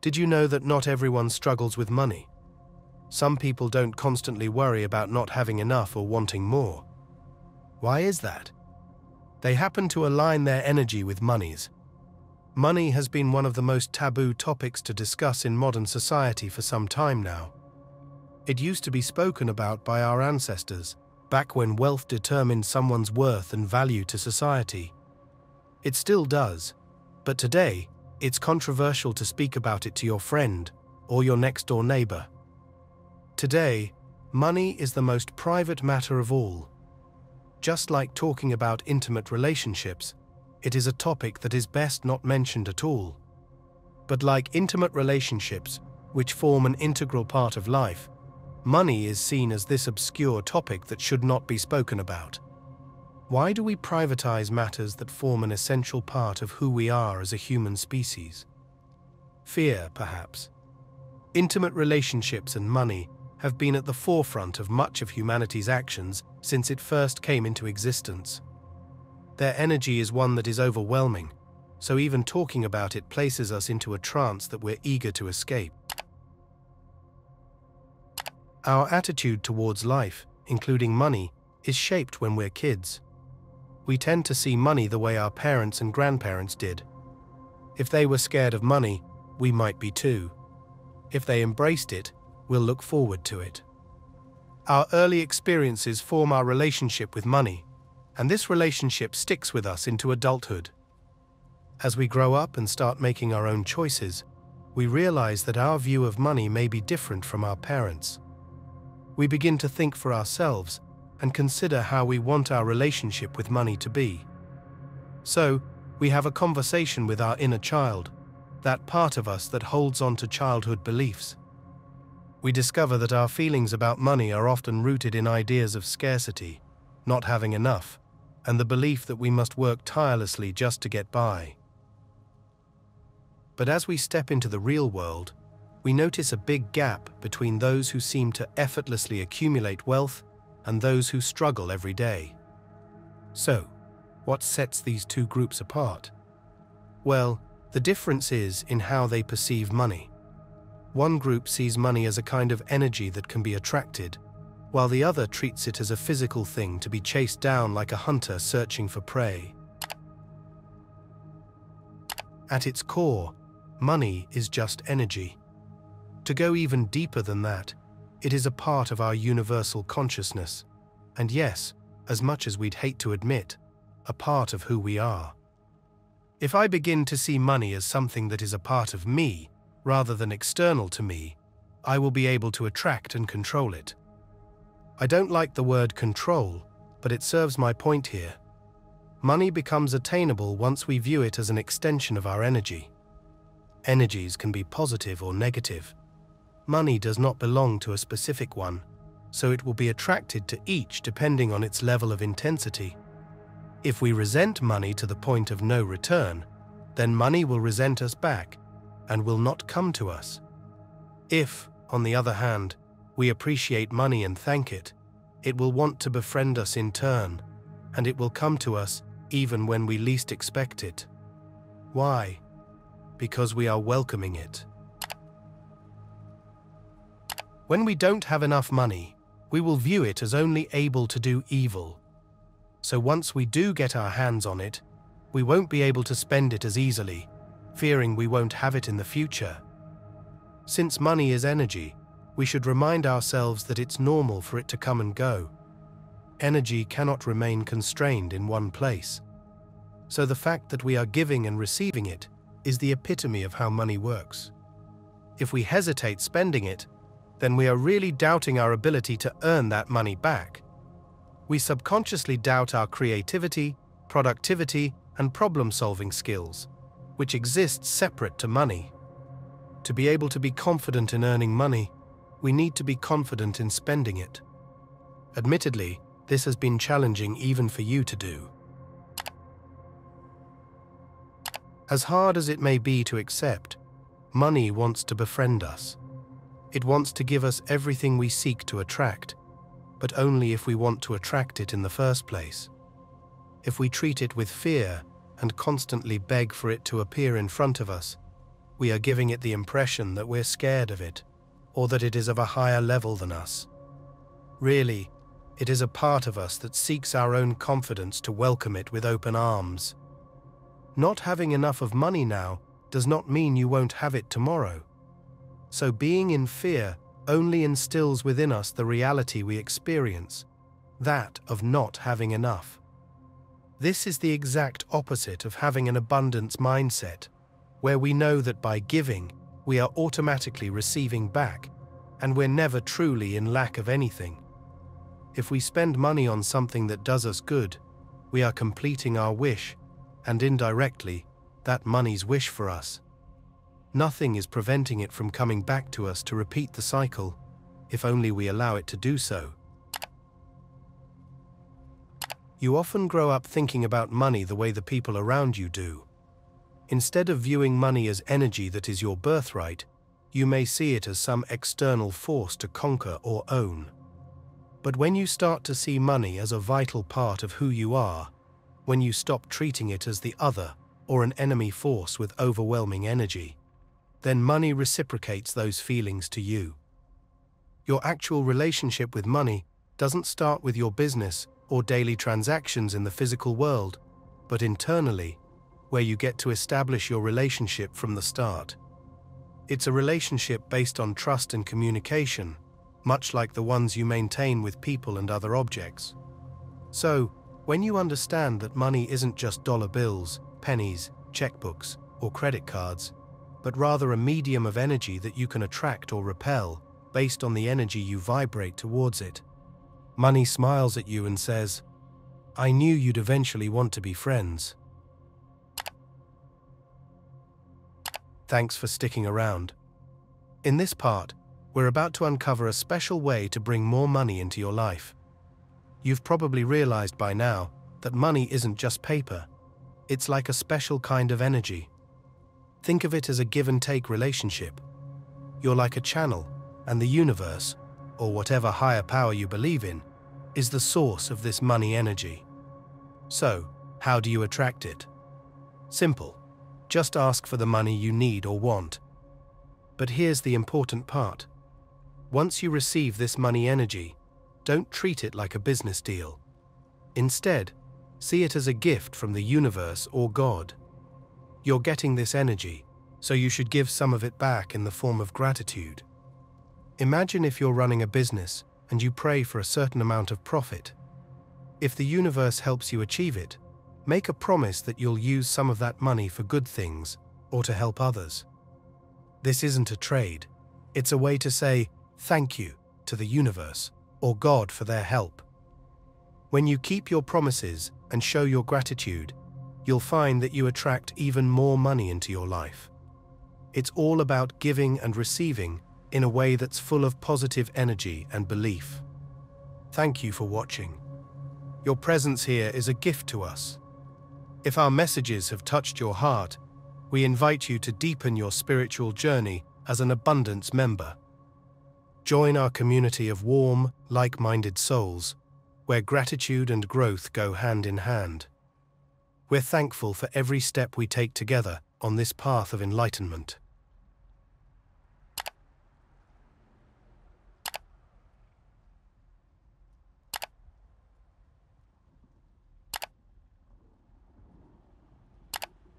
Did you know that not everyone struggles with money? Some people don't constantly worry about not having enough or wanting more. Why is that? They happen to align their energy with money's. Money has been one of the most taboo topics to discuss in modern society for some time now. It used to be spoken about by our ancestors, back when wealth determined someone's worth and value to society. It still does, but today, it's controversial to speak about it to your friend or your next-door neighbor. Today, money is the most private matter of all. Just like talking about intimate relationships, it is a topic that is best not mentioned at all. But like intimate relationships, which form an integral part of life, money is seen as this obscure topic that should not be spoken about. Why do we privatize matters that form an essential part of who we are as a human species? Fear, perhaps. Intimate relationships and money have been at the forefront of much of humanity's actions since it first came into existence. Their energy is one that is overwhelming, so even talking about it places us into a trance that we're eager to escape. Our attitude towards life, including money, is shaped when we're kids. We tend to see money the way our parents and grandparents did. If they were scared of money, we might be too. If they embraced it, we'll look forward to it. Our early experiences form our relationship with money, and this relationship sticks with us into adulthood. As we grow up and start making our own choices, we realize that our view of money may be different from our parents'. We begin to think for ourselves and consider how we want our relationship with money to be. So, we have a conversation with our inner child, that part of us that holds on to childhood beliefs. We discover that our feelings about money are often rooted in ideas of scarcity, not having enough, and the belief that we must work tirelessly just to get by. But as we step into the real world, we notice a big gap between those who seem to effortlessly accumulate wealth and those who struggle every day. So, what sets these two groups apart? Well, the difference is in how they perceive money. One group sees money as a kind of energy that can be attracted, while the other treats it as a physical thing to be chased down like a hunter searching for prey. At its core, money is just energy. To go even deeper than that, it is a part of our universal consciousness, and yes, as much as we'd hate to admit, a part of who we are. If I begin to see money as something that is a part of me, rather than external to me, I will be able to attract and control it. I don't like the word control, but it serves my point here. Money becomes attainable once we view it as an extension of our energy. Energies can be positive or negative. Money does not belong to a specific one, so it will be attracted to each depending on its level of intensity. If we resent money to the point of no return, then money will resent us back and will not come to us. If, on the other hand, we appreciate money and thank it, it will want to befriend us in turn, and it will come to us even when we least expect it. Why? Because we are welcoming it. When we don't have enough money, we will view it as only able to do evil. So once we do get our hands on it, we won't be able to spend it as easily, fearing we won't have it in the future. Since money is energy, we should remind ourselves that it's normal for it to come and go. Energy cannot remain constrained in one place. So the fact that we are giving and receiving it is the epitome of how money works. If we hesitate spending it, then we are really doubting our ability to earn that money back. We subconsciously doubt our creativity, productivity, and problem-solving skills, which exist separate to money. To be able to be confident in earning money, we need to be confident in spending it. Admittedly, this has been challenging even for you to do. As hard as it may be to accept, money wants to befriend us. It wants to give us everything we seek to attract, but only if we want to attract it in the first place. If we treat it with fear and constantly beg for it to appear in front of us, we are giving it the impression that we're scared of it, or that it is of a higher level than us. Really, it is a part of us that seeks our own confidence to welcome it with open arms. Not having enough of money now does not mean you won't have it tomorrow. So being in fear only instills within us the reality we experience, that of not having enough. This is the exact opposite of having an abundance mindset, where we know that by giving, we are automatically receiving back, and we're never truly in lack of anything. If we spend money on something that does us good, we are completing our wish, and indirectly, that money's wish for us. Nothing is preventing it from coming back to us to repeat the cycle, if only we allow it to do so. You often grow up thinking about money the way the people around you do. Instead of viewing money as energy that is your birthright, you may see it as some external force to conquer or own. But when you start to see money as a vital part of who you are, when you stop treating it as the other or an enemy force with overwhelming energy, then money reciprocates those feelings to you. Your actual relationship with money doesn't start with your business or daily transactions in the physical world, but internally, where you get to establish your relationship from the start. It's a relationship based on trust and communication, much like the ones you maintain with people and other objects. So, when you understand that money isn't just dollar bills, pennies, checkbooks, or credit cards, but rather a medium of energy that you can attract or repel based on the energy you vibrate towards it, money smiles at you and says, "I knew you'd eventually want to be friends." Thanks for sticking around. In this part, we're about to uncover a special way to bring more money into your life. You've probably realized by now that money isn't just paper. It's like a special kind of energy. Think of it as a give-and-take relationship. You're like a channel, and the universe, or whatever higher power you believe in, is the source of this money energy. So, how do you attract it? Simple. Just ask for the money you need or want. But here's the important part. Once you receive this money energy, don't treat it like a business deal. Instead, see it as a gift from the universe or God. You're getting this energy, so you should give some of it back in the form of gratitude. Imagine if you're running a business and you pray for a certain amount of profit. If the universe helps you achieve it, make a promise that you'll use some of that money for good things or to help others. This isn't a trade. It's a way to say thank you to the universe or God for their help. When you keep your promises and show your gratitude, you'll find that you attract even more money into your life. It's all about giving and receiving in a way that's full of positive energy and belief. Thank you for watching. Your presence here is a gift to us. If our messages have touched your heart, we invite you to deepen your spiritual journey as an Abundance member. Join our community of warm, like-minded souls, where gratitude and growth go hand in hand. We're thankful for every step we take together on this path of enlightenment.